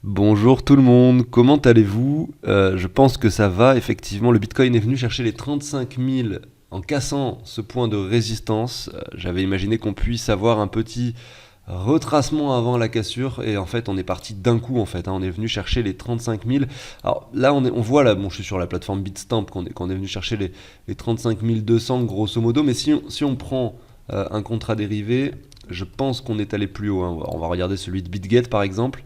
Bonjour tout le monde, comment allez-vous? Je pense que ça va, effectivement, le Bitcoin est venu chercher les 35 000 en cassant ce point de résistance. J'avais imaginé qu'on puisse avoir un petit retracement avant la cassure et en fait on est parti d'un coup en fait, hein. On est venu chercher les 35 000. Alors là on voit là, bon je suis sur la plateforme Bitstamp qu'on est venu chercher les 35 200 grosso modo, mais si on prend un contrat dérivé, je pense qu'on est allé plus haut, hein. On va regarder celui de BitGet par exemple.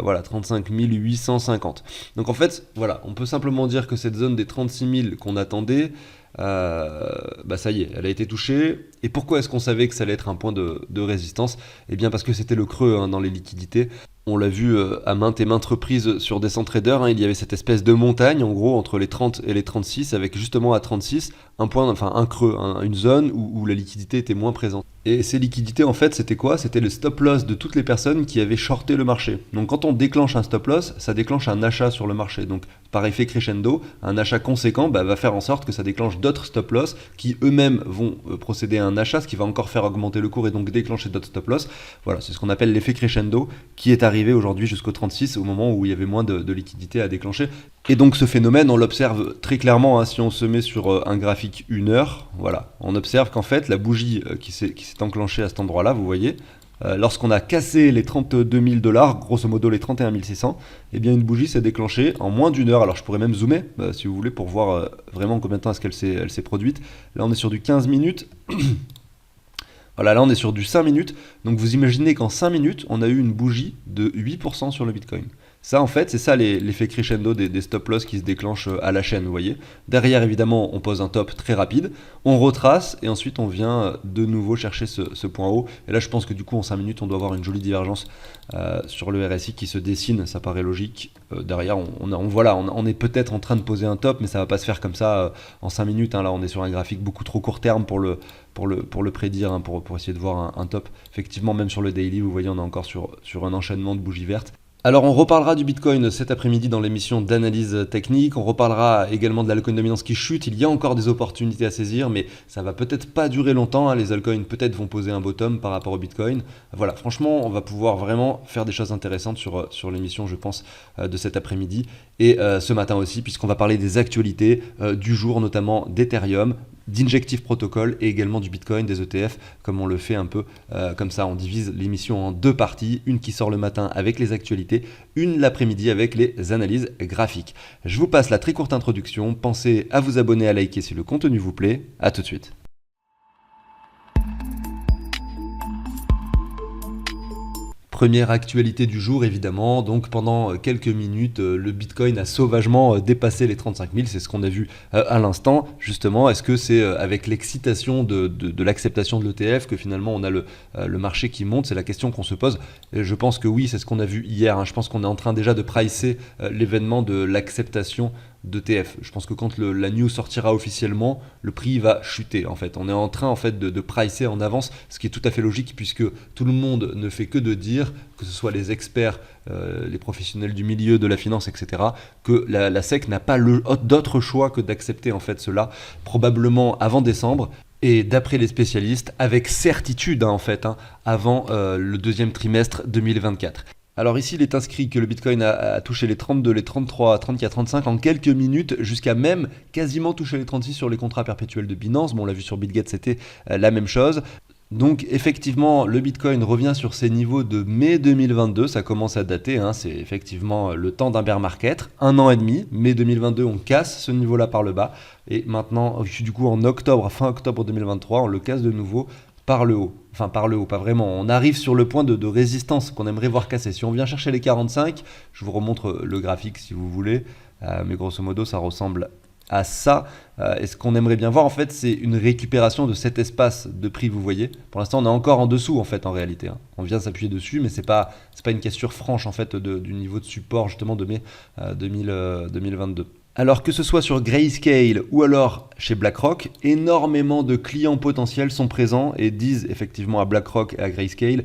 Voilà, 35 850. Donc en fait, voilà, on peut simplement dire que cette zone des 36 000 qu'on attendait, bah ça y est, elle a été touchée. Et pourquoi est-ce qu'on savait que ça allait être un point de résistance? Eh bien parce que c'était le creux, hein, dans les liquidités. On l'a vu à maintes et maintes reprises sur Decentrader, hein, il y avait cette espèce de montagne en gros entre les 30 et les 36, avec justement à 36 un point, enfin un creux, une zone où la liquidité était moins présente. Et ces liquidités en fait c'était quoi? C'était le stop loss de toutes les personnes qui avaient shorté le marché. Donc quand on déclenche un stop loss, ça déclenche un achat sur le marché. Donc par effet crescendo, un achat conséquent va faire en sorte que ça déclenche d'autres stop loss qui eux-mêmes vont procéder à un achat, ce qui va encore faire augmenter le cours et donc déclencher d'autres stop loss. Voilà, c'est ce qu'on appelle l'effet crescendo qui est arrivé aujourd'hui jusqu'au 36 au moment où il y avait moins de liquidité à déclencher. Et donc ce phénomène, on l'observe très clairement, hein, si on se met sur un graphique 1 heure, voilà, on observe qu'en fait la bougie qui s'est enclenchée à cet endroit-là, vous voyez, lorsqu'on a cassé les 32 000 dollars, grosso modo les 31 600, eh bien une bougie s'est déclenchée en moins d'une heure. Alors je pourrais même zoomer, si vous voulez, pour voir vraiment combien de temps est-ce elle s'est produite. Là on est sur du 15 minutes. Voilà, là on est sur du 5 minutes. Donc vous imaginez qu'en 5 minutes, on a eu une bougie de 8% sur le Bitcoin. Ça, en fait, c'est ça l'effet crescendo des stop loss qui se déclenchent à la chaîne, vous voyez. Derrière, évidemment, on pose un top très rapide, on retrace et ensuite on vient de nouveau chercher ce point haut. Et là, je pense que du coup, en 5 minutes, on doit avoir une jolie divergence sur le RSI qui se dessine, ça paraît logique. Derrière, on est peut-être en train de poser un top, mais ça va pas se faire comme ça en 5 minutes, hein. Là, on est sur un graphique beaucoup trop court terme pour le prédire, hein, pour essayer de voir un top. Effectivement, même sur le daily, vous voyez, on est encore sur un enchaînement de bougies vertes. Alors on reparlera du Bitcoin cet après-midi dans l'émission d'analyse technique, on reparlera également de l'altcoin dominance qui chute, il y a encore des opportunités à saisir, mais ça va peut-être pas durer longtemps, hein. Les altcoins peut-être vont poser un bottom par rapport au Bitcoin. Voilà, franchement on va pouvoir vraiment faire des choses intéressantes sur l'émission, je pense, de cet après-midi et ce matin aussi, puisqu'on va parler des actualités du jour, notamment d'Ethereum, d'Injective Protocol et également du Bitcoin, des ETF, comme on le fait un peu comme ça. On divise l'émission en deux parties, une qui sort le matin avec les actualités, une l'après-midi avec les analyses graphiques. Je vous passe la très courte introduction, pensez à vous abonner, à liker si le contenu vous plaît. À tout de suite. Première actualité du jour évidemment, donc pendant quelques minutes, le Bitcoin a sauvagement dépassé les 35 000, c'est ce qu'on a vu à l'instant. Justement, est-ce que c'est avec l'excitation de l'acceptation de l'ETF que finalement on a le marché qui monte? C'est la question qu'on se pose. Et je pense que oui, c'est ce qu'on a vu hier, hein. Je pense qu'on est en train déjà de pricer l'événement de l'acceptation d'ETF. Je pense que quand la news sortira officiellement, le prix va chuter en fait. On est en train en fait de pricer en avance, ce qui est tout à fait logique puisque tout le monde ne fait que de dire, que ce soit les experts, les professionnels du milieu, de la finance, etc., que la SEC n'a pas d'autre choix que d'accepter en fait cela, probablement avant décembre. Et d'après les spécialistes, avec certitude, hein, en fait, hein, avant le deuxième trimestre 2024. Alors ici, il est inscrit que le Bitcoin a touché les 32, les 33, 34, 35 en quelques minutes, jusqu'à même quasiment toucher les 36 sur les contrats perpétuels de Binance. Bon, on l'a vu sur BitGet, c'était la même chose. Donc effectivement, le Bitcoin revient sur ses niveaux de mai 2022, ça commence à dater, hein, c'est effectivement le temps d'un bear market, 1 an et demi, mai 2022 on casse ce niveau-là par le bas, et maintenant du coup en octobre, fin octobre 2023, on le casse de nouveau par le haut. Enfin par le haut, pas vraiment, on arrive sur le point de résistance qu'on aimerait voir casser. Si on vient chercher les 45, je vous remontre le graphique si vous voulez, mais grosso modo ça ressemble à ça. Et ce qu'on aimerait bien voir en fait, c'est une récupération de cet espace de prix, vous voyez. Pour l'instant on est encore en dessous en fait en réalité, hein. On vient s'appuyer dessus, mais c'est pas une cassure franche en fait du niveau de support justement de mai 2022. Alors que ce soit sur Grayscale ou alors chez BlackRock, énormément de clients potentiels sont présents et disent effectivement à BlackRock et à Grayscale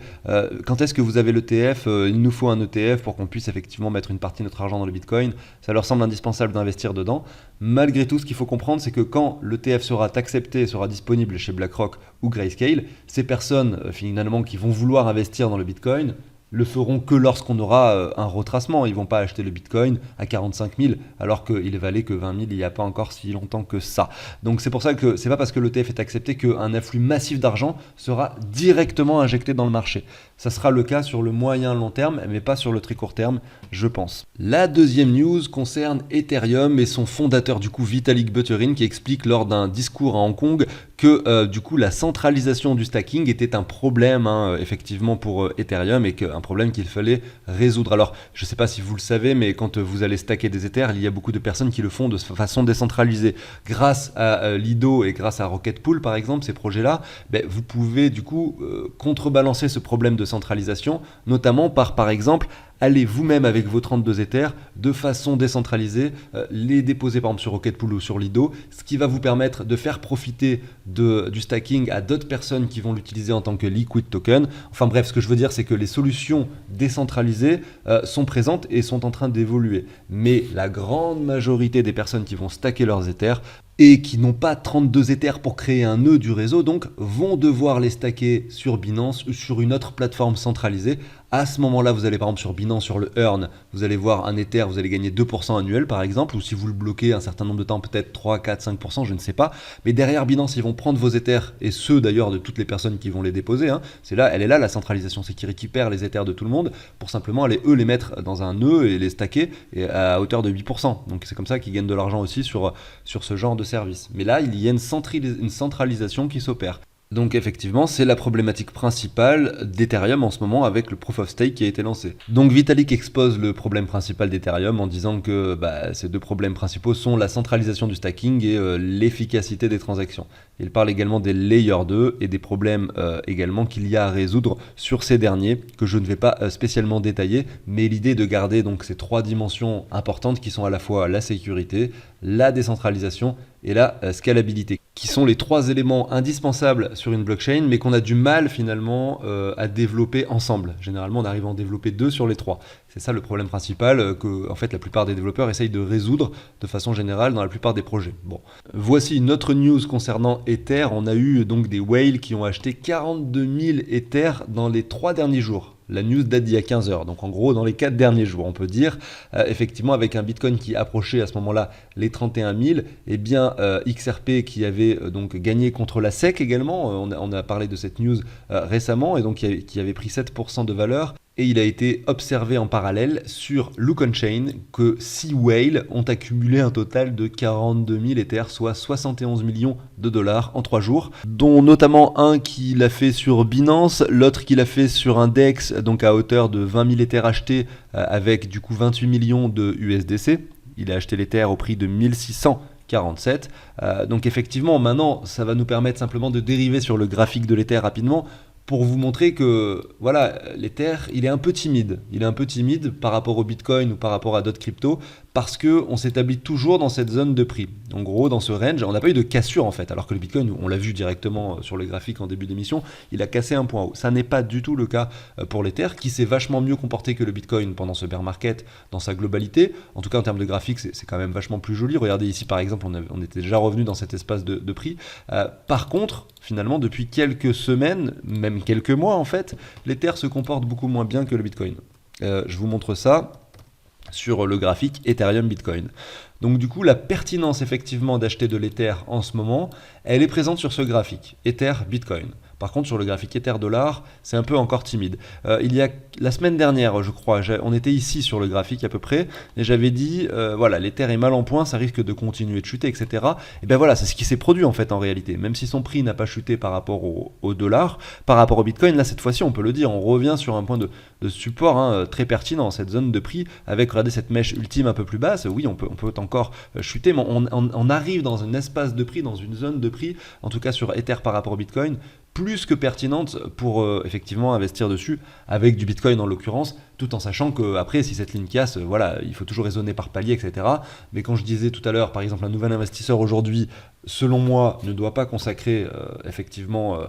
quand est-ce que vous avez l'ETF, il nous faut un ETF pour qu'on puisse effectivement mettre une partie de notre argent dans le Bitcoin. Ça leur semble indispensable d'investir dedans. Malgré tout, ce qu'il faut comprendre, c'est que quand l'ETF sera accepté, sera disponible chez BlackRock ou Grayscale, ces personnes finalement qui vont vouloir investir dans le Bitcoin le feront que lorsqu'on aura un retracement. Ils vont pas acheter le Bitcoin à 45 000 alors qu'il valait que 20 000 il n'y a pas encore si longtemps que ça. Donc c'est pour ça que c'est pas parce que l'ETF est accepté qu'un afflux massif d'argent sera directement injecté dans le marché. Ça sera le cas sur le moyen long terme, mais pas sur le très court terme, je pense. La deuxième news concerne Ethereum et son fondateur du coup Vitalik Buterin qui explique lors d'un discours à Hong Kong que du coup la centralisation du stacking était un problème effectivement pour Ethereum et qu'un problème qu'il fallait résoudre. Alors je ne sais pas si vous le savez, mais quand vous allez stacker des Ethers, il y a beaucoup de personnes qui le font de façon décentralisée. Grâce à Lido et grâce à Rocket Pool par exemple, ces projets-là, vous pouvez du coup contrebalancer ce problème de centralisation, notamment par exemple allez vous-même avec vos 32 Ethers de façon décentralisée les déposer par exemple sur Rocket Pool ou sur Lido, ce qui va vous permettre de faire profiter du stacking à d'autres personnes qui vont l'utiliser en tant que liquid token. Enfin bref, ce que je veux dire c'est que les solutions décentralisées sont présentes et sont en train d'évoluer. Mais la grande majorité des personnes qui vont stacker leurs Ethers et qui n'ont pas 32 Ethers pour créer un nœud du réseau, donc vont devoir les stacker sur Binance ou sur une autre plateforme centralisée. À ce moment-là, vous allez par exemple sur Binance, sur le Earn, vous allez voir un Ether, vous allez gagner 2% annuel par exemple, ou si vous le bloquez un certain nombre de temps, peut-être 3, 4, 5%, je ne sais pas. Mais derrière Binance, ils vont prendre vos Ethers, et ceux d'ailleurs de toutes les personnes qui vont les déposer. Elle est là la centralisation, c'est qu'ils récupèrent les Ethers de tout le monde pour simplement aller eux les mettre dans un nœud et les stacker à hauteur de 8%. Donc c'est comme ça qu'ils gagnent de l'argent aussi sur ce genre de service. Mais là, il y a une centralisation qui s'opère. Donc effectivement, c'est la problématique principale d'Ethereum en ce moment avec le Proof of Stake qui a été lancé. Donc Vitalik expose le problème principal d'Ethereum en disant que ces deux problèmes principaux sont la centralisation du stacking et l'efficacité des transactions. Il parle également des Layer 2 et des problèmes également qu'il y a à résoudre sur ces derniers que je ne vais pas spécialement détailler, mais l'idée de garder donc ces trois dimensions importantes qui sont à la fois la sécurité, la décentralisation et la scalabilité, qui sont les trois éléments indispensables sur une blockchain, mais qu'on a du mal finalement à développer ensemble. Généralement, on arrive à en développer deux sur les trois. C'est ça le problème principal que en fait, la plupart des développeurs essayent de résoudre de façon générale dans la plupart des projets. Bon. Voici une autre news concernant Ether. On a eu donc des whales qui ont acheté 42 000 Ether dans les 3 derniers jours. La news date d'il y a 15 heures, donc en gros dans les 4 derniers jours, on peut dire, effectivement avec un Bitcoin qui approchait à ce moment-là les 31 000, et bien XRP qui avait donc gagné contre la SEC également, on a parlé de cette news récemment, et donc qui avait pris 7% de valeur. Et il a été observé en parallèle sur Look on Chain que 6 whales ont accumulé un total de 42 000 Ethers, soit 71 millions de dollars en 3 jours, dont notamment un qui l'a fait sur Binance, l'autre qui l'a fait sur un DEX, donc à hauteur de 20 000 Ethers achetés avec du coup 28 millions de USDC. Il a acheté l'Ether au prix de 1647. Donc effectivement, maintenant, ça va nous permettre simplement de dériver sur le graphique de l'Ether rapidement, pour vous montrer que voilà, l'Ether, il est un peu timide. Il est un peu timide par rapport au Bitcoin ou par rapport à d'autres cryptos parce qu'on s'établit toujours dans cette zone de prix. En gros, dans ce range, on n'a pas eu de cassure en fait, alors que le Bitcoin, on l'a vu directement sur le graphique en début d'émission, il a cassé un point haut. Ça n'est pas du tout le cas pour l'Ether, qui s'est vachement mieux comporté que le Bitcoin pendant ce bear market dans sa globalité. En tout cas, en termes de graphique, c'est quand même vachement plus joli. Regardez ici, par exemple, on était déjà revenu dans cet espace de prix. Par contre, finalement, depuis quelques semaines, même quelques mois en fait, l'Ether se comporte beaucoup moins bien que le Bitcoin. Je vous montre ça sur le graphique Ethereum Bitcoin. Donc du coup, la pertinence effectivement d'acheter de l'Ether en ce moment, elle est présente sur ce graphique, Ether Bitcoin. Par contre, sur le graphique Ether dollar, c'est un peu encore timide. Il y a la semaine dernière, je crois, on était ici sur le graphique à peu près, et j'avais dit, voilà, l'Ether est mal en point, ça risque de continuer de chuter, etc. Et bien voilà, c'est ce qui s'est produit en fait en réalité. Même si son prix n'a pas chuté par rapport au dollar, par rapport au Bitcoin, là cette fois-ci, on peut le dire, on revient sur un point de support très pertinent, cette zone de prix, avec, regardez, cette mèche ultime un peu plus basse. Oui, on peut encore chuter, mais on arrive dans un espace de prix, dans une zone de prix, en tout cas sur Ether par rapport au Bitcoin, plus que pertinente pour effectivement investir dessus avec du Bitcoin en l'occurrence, tout en sachant que après si cette ligne casse, voilà, il faut toujours raisonner par palier, etc. Mais quand je disais tout à l'heure, par exemple, un nouvel investisseur aujourd'hui, selon moi, ne doit pas consacrer effectivement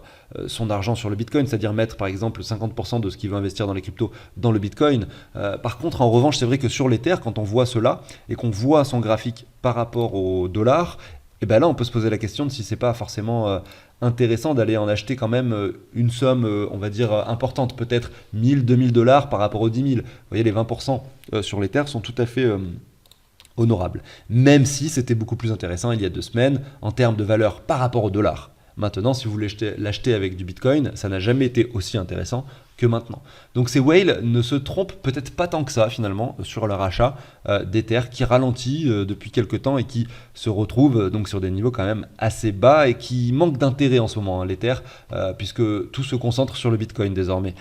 son argent sur le Bitcoin, c'est-à-dire mettre par exemple 50% de ce qu'il veut investir dans les cryptos dans le Bitcoin. Par contre, en revanche, c'est vrai que sur l'Ether, quand on voit cela et qu'on voit son graphique par rapport au dollar, Et ben là, on peut se poser la question de si c'est pas forcément intéressant d'aller en acheter quand même une somme, on va dire, importante, peut-être 1000, 2000 dollars par rapport aux 10 000. Vous voyez, les 20% sur l'Ether sont tout à fait honorables. Même si c'était beaucoup plus intéressant il y a 2 semaines en termes de valeur par rapport au dollar. Maintenant, si vous voulez l'acheter avec du Bitcoin, ça n'a jamais été aussi intéressant que maintenant. Donc ces whales ne se trompent peut-être pas tant que ça finalement sur leur achat d'Ether qui ralentit depuis quelques temps et qui se retrouve donc sur des niveaux quand même assez bas et qui manque d'intérêt en ce moment, hein, l'Ether, puisque tout se concentre sur le Bitcoin désormais.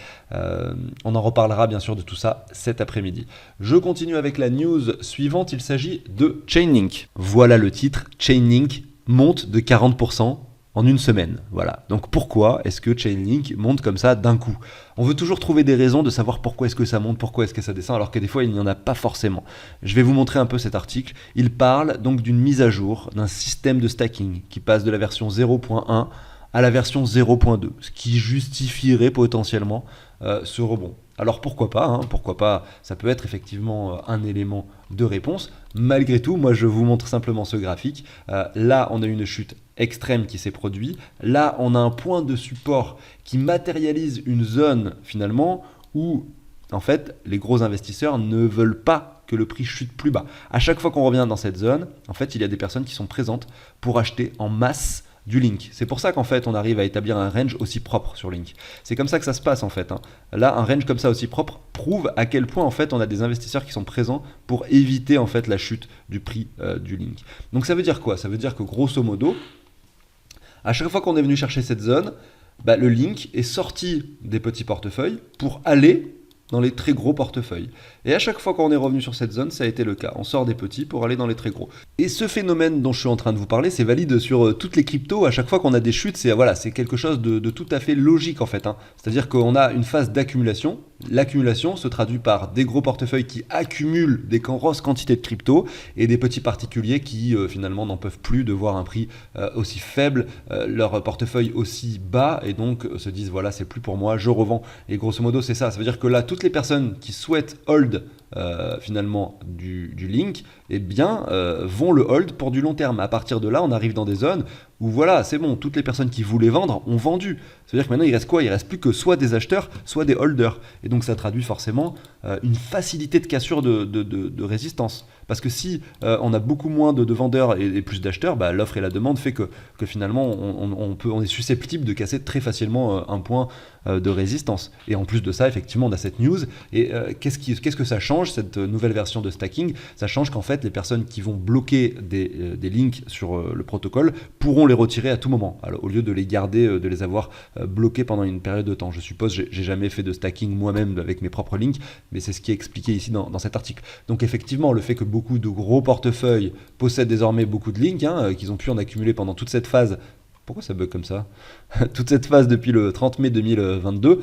On en reparlera bien sûr de tout ça cet après-midi. Je continue avec la news suivante, il s'agit de Chainlink. Voilà le titre, Chainlink monte de 40% en une semaine. Voilà. Donc pourquoi est-ce que Chainlink monte comme ça d'un coup? On veut toujours trouver des raisons de savoir pourquoi est-ce que ça monte, pourquoi est-ce que ça descend, alors que des fois il n'y en a pas forcément. Je vais vous montrer un peu cet article. Il parle donc d'une mise à jour d'un système de stacking qui passe de la version 0.1 à la version 0.2, ce qui justifierait potentiellement ce rebond. Alors pourquoi pas, hein, pourquoi pas, ça peut être effectivement un élément de réponse. Malgré tout, moi je vous montre simplement ce graphique. Là, on a une chute extrême qui s'est produite. Là, on a un point de support qui matérialise une zone finalement où en fait les gros investisseurs ne veulent pas que le prix chute plus bas. À chaque fois qu'on revient dans cette zone, en fait, il y a des personnes qui sont présentes pour acheter en masse du Link. C'est pour ça qu'en fait on arrive à établir un range aussi propre sur Link. C'est comme ça que ça se passe en fait, hein. Là, un range comme ça aussi propre prouve à quel point en fait on a des investisseurs qui sont présents pour éviter en fait la chute du prix du Link. Donc ça veut dire quoi? Ça veut dire que grosso modo, à chaque fois qu'on est venu chercher cette zone, le Link est sorti des petits portefeuilles pour aller dans les très gros portefeuilles. Et à chaque fois qu'on est revenu sur cette zone, ça a été le cas. On sort des petits pour aller dans les très gros. Et ce phénomène dont je suis en train de vous parler, c'est valide sur toutes les cryptos. À chaque fois qu'on a des chutes, c'est quelque chose de tout à fait logique en fait, hein. C'est-à-dire qu'on a une phase d'accumulation. L'accumulation se traduit par des gros portefeuilles qui accumulent des grosses quantités de crypto et des petits particuliers qui finalement n'en peuvent plus de voir un prix aussi faible, leur portefeuille aussi bas et donc se disent voilà, c'est plus pour moi, je revends. Et grosso modo, c'est ça. Ça veut dire que là, toutes les personnes qui souhaitent hold finalement du Link, eh bien, vont le hold pour du long terme. À partir de là, on arrive dans des zones où voilà, c'est bon, toutes les personnes qui voulaient vendre ont vendu. Ça veut dire que maintenant, il reste quoi? Il reste plus que soit des acheteurs, soit des holders. Et donc, ça traduit forcément une facilité de cassure de résistance. Parce que si on a beaucoup moins de vendeurs et plus d'acheteurs, l'offre et la demande fait que finalement, on est susceptible de casser très facilement un point de résistance. Et en plus de ça, effectivement, on a cette news. Et qu'est-ce que ça change, cette nouvelle version de stacking? Ça change qu'en fait, les personnes qui vont bloquer des links sur le protocole pourront les retirer à tout moment, alors, au lieu de les garder, de les avoir bloqués pendant une période de temps. Je suppose, j'ai jamais fait de stacking moi-même avec mes propres links, mais c'est ce qui est expliqué ici dans cet article. Donc effectivement, le fait que beaucoup de gros portefeuilles possèdent désormais beaucoup de links, qu'ils ont pu en accumuler pendant toute cette phase. Pourquoi ça bug comme ça? Toute cette phase depuis le 30 mai 2022,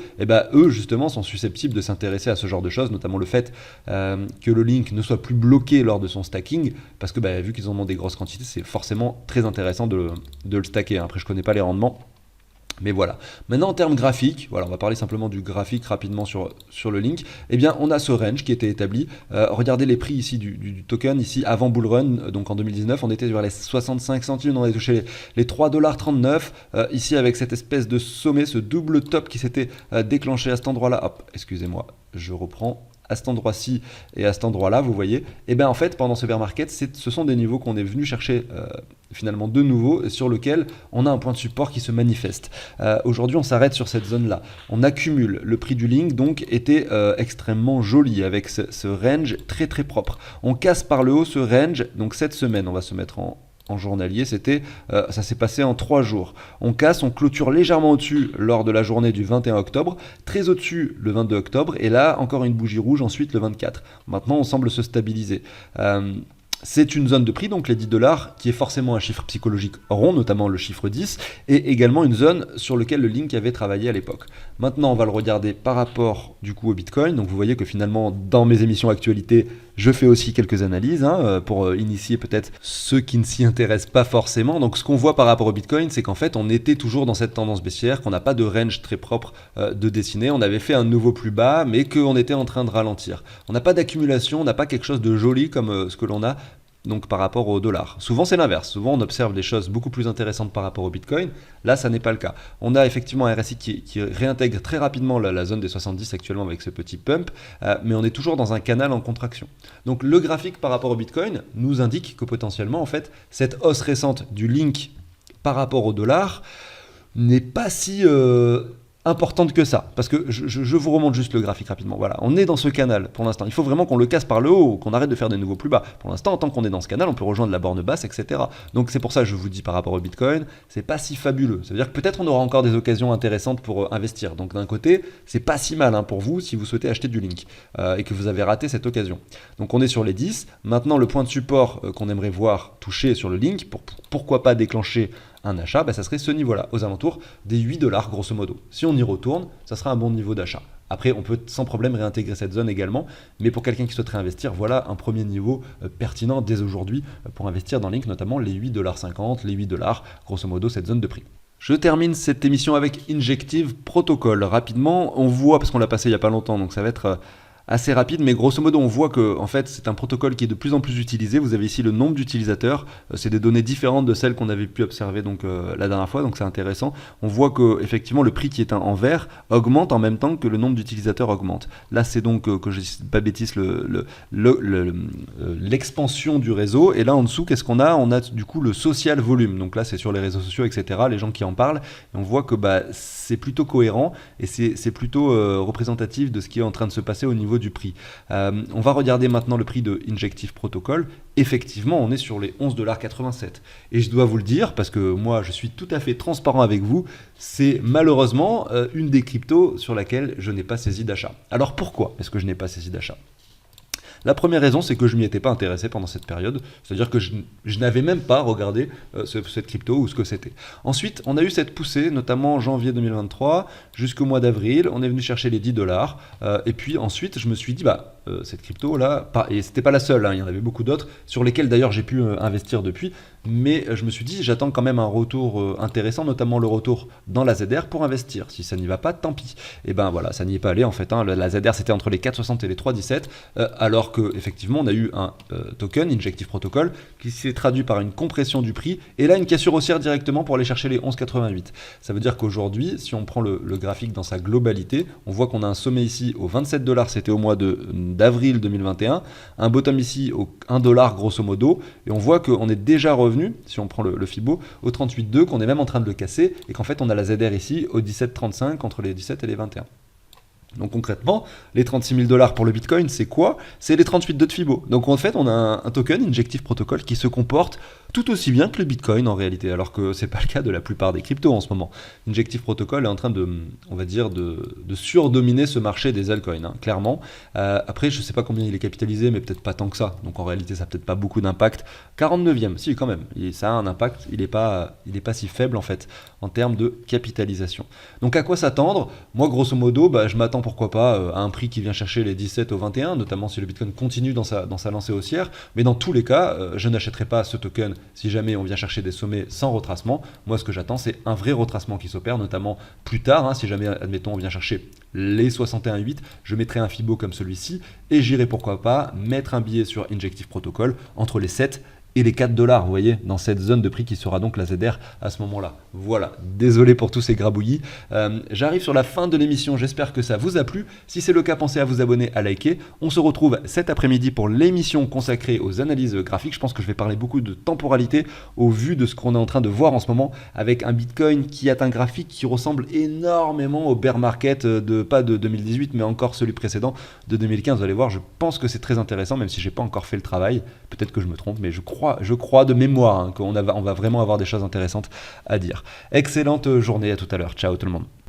eux justement sont susceptibles de s'intéresser à ce genre de choses, notamment le fait que le link ne soit plus bloqué lors de son stacking, parce que vu qu'ils en ont des grosses quantités, c'est forcément très intéressant de le stacker. Après, je connais pas les rendements. Mais voilà. Maintenant en termes graphiques, voilà, on va parler simplement du graphique rapidement sur le Link. Eh bien, on a ce range qui était établi. Regardez les prix ici du token. Ici, avant Bull Run, donc en 2019, on était vers les 65 centimes, on avait touché les 3,39 $. Ici, avec cette espèce de sommet, ce double top qui s'était déclenché à cet endroit-là. Hop, excusez-moi, je reprends. À cet endroit-ci et à cet endroit-là, vous voyez, et bien en fait, pendant ce bear market, ce sont des niveaux qu'on est venu chercher finalement de nouveau, sur lequel on a un point de support qui se manifeste. Aujourd'hui, on s'arrête sur cette zone-là. On accumule. Le prix du Link, donc, était extrêmement joli, avec ce range très très propre. On casse par le haut ce range, donc cette semaine, on va se mettre en journalier, ça s'est passé en 3 jours. On casse, on clôture légèrement au-dessus lors de la journée du 21 octobre, très au-dessus le 22 octobre, et là, encore une bougie rouge ensuite le 24. Maintenant, on semble se stabiliser. C'est une zone de prix, donc les 10 $, qui est forcément un chiffre psychologique rond, notamment le chiffre 10, et également une zone sur laquelle le Link avait travaillé à l'époque. Maintenant, on va le regarder par rapport du coup au Bitcoin. Donc vous voyez que finalement, dans mes émissions actualité, je fais aussi quelques analyses pour initier peut-être ceux qui ne s'y intéressent pas forcément. Donc ce qu'on voit par rapport au Bitcoin, c'est qu'en fait, on était toujours dans cette tendance baissière, qu'on n'a pas de range très propre de dessiner. On avait fait un nouveau plus bas, mais qu'on était en train de ralentir. On n'a pas d'accumulation, on n'a pas quelque chose de joli comme ce que l'on a donc par rapport au dollar. Souvent c'est l'inverse, souvent on observe des choses beaucoup plus intéressantes par rapport au Bitcoin, là ça n'est pas le cas. On a effectivement un RSI qui réintègre très rapidement la zone des 70 actuellement avec ce petit pump, mais on est toujours dans un canal en contraction. Donc le graphique par rapport au Bitcoin nous indique que potentiellement en fait cette hausse récente du link par rapport au dollar n'est pas si importante que ça, parce que je vous remonte juste le graphique rapidement. Voilà, on est dans ce canal pour l'instant. Il faut vraiment qu'on le casse par le haut, qu'on arrête de faire des nouveaux plus bas. Pour l'instant, tant qu'on est dans ce canal, on peut rejoindre la borne basse, etc. Donc c'est pour ça que je vous dis par rapport au Bitcoin, c'est pas si fabuleux. Ça veut dire que peut-être on aura encore des occasions intéressantes pour investir. Donc d'un côté, c'est pas si mal pour vous si vous souhaitez acheter du link et que vous avez raté cette occasion. Donc on est sur les 10. Maintenant, le point de support qu'on aimerait voir touché sur le link, pourquoi pas déclencher un achat, ça serait ce niveau-là, aux alentours des 8 dollars grosso modo. Si on y retourne, ça sera un bon niveau d'achat. Après, on peut sans problème réintégrer cette zone également, mais pour quelqu'un qui souhaiterait investir, voilà un premier niveau pertinent dès aujourd'hui pour investir dans Link, notamment les 8,50 $, les 8 dollars, grosso modo cette zone de prix. Je termine cette émission avec Injective Protocol. Rapidement, on voit, parce qu'on l'a passé il n'y a pas longtemps, donc ça va être assez rapide, mais grosso modo on voit que en fait c'est un protocole qui est de plus en plus utilisé. Vous avez ici le nombre d'utilisateurs, c'est des données différentes de celles qu'on avait pu observer donc la dernière fois, donc c'est intéressant. On voit que effectivement le prix qui est en vert augmente en même temps que le nombre d'utilisateurs augmente. Là c'est donc que je ne dis pas bêtise l'expansion du réseau, et là en dessous qu'est-ce qu'on a? On a du coup le social volume, donc là c'est sur les réseaux sociaux etc, les gens qui en parlent, et on voit que c'est plutôt cohérent et c'est plutôt représentatif de ce qui est en train de se passer au niveau du prix. On va regarder maintenant le prix de Injective Protocol. Effectivement, on est sur les 11,87 $. Et je dois vous le dire, parce que moi, je suis tout à fait transparent avec vous, c'est malheureusement une des cryptos sur laquelle je n'ai pas saisi d'achat. Alors pourquoi est-ce que je n'ai pas saisi d'achat? La première raison, c'est que je ne m'y étais pas intéressé pendant cette période, c'est-à-dire que je n'avais même pas regardé cette crypto ou ce que c'était. Ensuite, on a eu cette poussée, notamment en janvier 2023, jusqu'au mois d'avril, on est venu chercher les 10 dollars, et puis ensuite, je me suis dit, cette crypto-là, et c'était pas la seule, il y en avait beaucoup d'autres, sur lesquelles d'ailleurs j'ai pu investir depuis, mais je me suis dit, j'attends quand même un retour intéressant, notamment le retour dans la ZR pour investir. Si ça n'y va pas, tant pis. Et voilà, ça n'y est pas allé en fait. La ZR c'était entre les 4,60 et les 3,17, alors qu'effectivement on a eu un token, Injective Protocol, qui s'est traduit par une compression du prix, et là une cassure haussière directement pour aller chercher les 11,88. Ça veut dire qu'aujourd'hui, si on prend le graphique dans sa globalité, on voit qu'on a un sommet ici aux 27 dollars, c'était au mois d'avril 2021, un bottom ici au 1 dollar grosso modo, et on voit qu'on est déjà revenu, si on prend le Fibo, au 38,2, qu'on est même en train de le casser, et qu'en fait on a la ZR ici au 17,35 entre les 17 et les 21. Donc concrètement, les 36 000 dollars pour le Bitcoin, c'est quoi? C'est les 38,2 de Fibo. Donc en fait, on a un token Injective Protocol qui se comporte tout aussi bien que le Bitcoin en réalité, alors que c'est pas le cas de la plupart des cryptos en ce moment. Injective Protocol est en train de, on va dire, de surdominer ce marché des altcoins, clairement. Après, je sais pas combien il est capitalisé, mais peut-être pas tant que ça. Donc en réalité, ça n'a peut-être pas beaucoup d'impact. 49e, si quand même, ça a un impact, il est pas si faible en fait, en termes de capitalisation. Donc à quoi s'attendre? Moi, grosso modo, je m'attends pourquoi pas à un prix qui vient chercher les 17 au 21, notamment si le Bitcoin continue dans sa lancée haussière, mais dans tous les cas, je n'achèterai pas ce token si jamais on vient chercher des sommets sans retracement. Moi, ce que j'attends, c'est un vrai retracement qui s'opère, notamment plus tard, si jamais, admettons, on vient chercher les 61,8, je mettrai un Fibo comme celui-ci, et j'irai pourquoi pas mettre un billet sur Injective Protocol entre les 7 et les 4 dollars, vous voyez, dans cette zone de prix qui sera donc la ZR à ce moment-là. Voilà, désolé pour tous ces grabouillis. J'arrive sur la fin de l'émission, j'espère que ça vous a plu. Si c'est le cas, pensez à vous abonner, à liker. On se retrouve cet après-midi pour l'émission consacrée aux analyses graphiques. Je pense que je vais parler beaucoup de temporalité au vu de ce qu'on est en train de voir en ce moment avec un Bitcoin qui a un graphique qui ressemble énormément au bear market pas de 2018, mais encore celui précédent de 2015. Vous allez voir, je pense que c'est très intéressant, même si j'ai pas encore fait le travail. Peut-être que je me trompe, mais je crois de mémoire qu'on va vraiment avoir des choses intéressantes à dire. Excellente journée, à tout à l'heure. Ciao tout le monde.